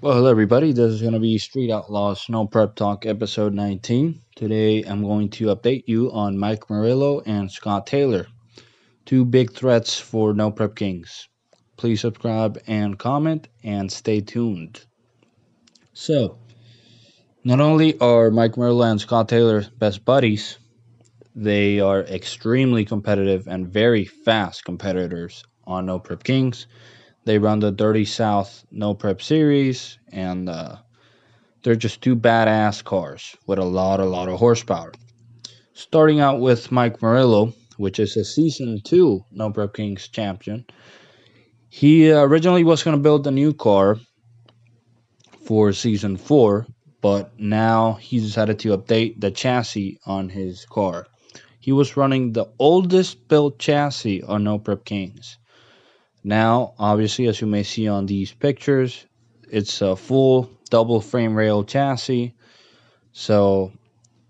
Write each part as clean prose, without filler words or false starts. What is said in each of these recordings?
Well, hello everybody. This is going to be Street Outlaws Snow Prep Talk episode 19. Today I'm going to update you on Mike Murillo and Scott Taylor, two big threats for No Prep Kings. Please subscribe and comment and stay tuned. So, not only are Mike Murillo and Scott Taylor best buddies, they are extremely competitive and very fast competitors on No Prep Kings. They run the Dirty South No Prep series and they're just two badass cars with a lot of horsepower. Starting out with Mike Murillo, which is a Season 2 No Prep Kings champion. He originally was going to build a new car for Season 4, but now he decided to update the chassis on his car. He was running the oldest built chassis on No Prep Kings. Now, obviously, as you may see on these pictures, it's a full double frame rail chassis. So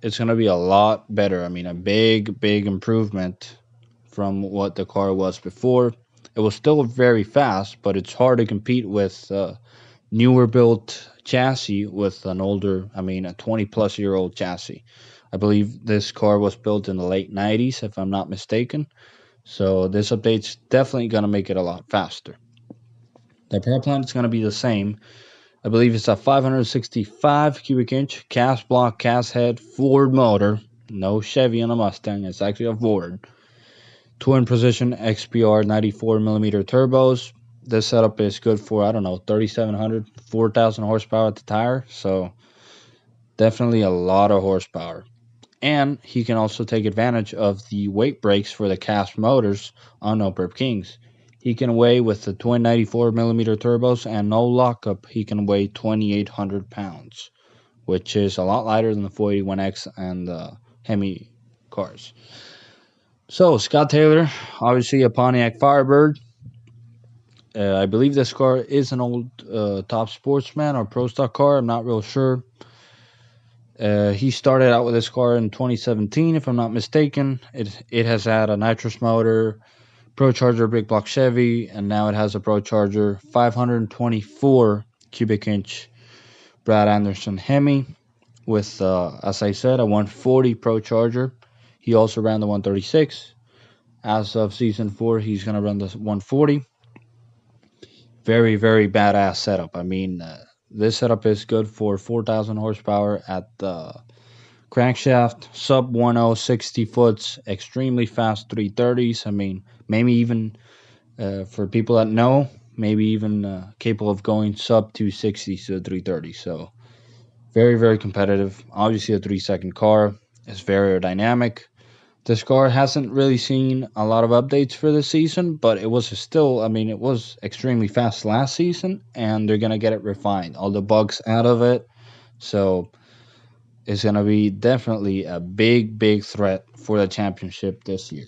it's going to be a lot better. I mean, a big improvement from what the car was before. It was still very fast, but it's hard to compete with newer built chassis with an older, a 20 plus year old chassis. I believe this car was built in the late 90s, if I'm not mistaken. So this update's definitely going to make it a lot faster. The power plant is going to be the same. I believe it's a 565 cubic inch cast block, cast head Ford motor. No Chevy on a Mustang. It's actually a Ford. Twin position XPR 94 millimeter turbos. This setup is good for, 3,700, 4,000 horsepower at the tire. So definitely a lot of horsepower. And he can also take advantage of the weight brakes for the cast motors on No Prep Kings. He can weigh with the twin 94 millimeter turbos and no lockup. He can weigh 2,800 pounds, which is a lot lighter than the 481X and the Hemi cars. So Scott Taylor, obviously a Pontiac Firebird. I believe this car is an old Top Sportsman or Pro Stock car. I'm not real sure. He started out with this car in 2017, if I'm not mistaken. It has had a nitrous motor, Pro Charger big block Chevy, and now it has a Pro Charger 524 cubic inch Brad Anderson Hemi with, as I said, a 140 Pro Charger. He also ran the 136. As of Season 4, he's going to run the 140. Very badass setup. This setup is good for 4,000 horsepower at the crankshaft, sub 1060 foots, extremely fast 330s. Maybe even for people that know, maybe even capable of going sub 260 to 330. So very competitive. Obviously, a 3-second car is very aerodynamic. This car hasn't really seen a lot of updates for this season, but it was still, it was extremely fast last season, and they're going to get it refined. All the bugs out of it. So it's going to be definitely a big threat for the championship this year.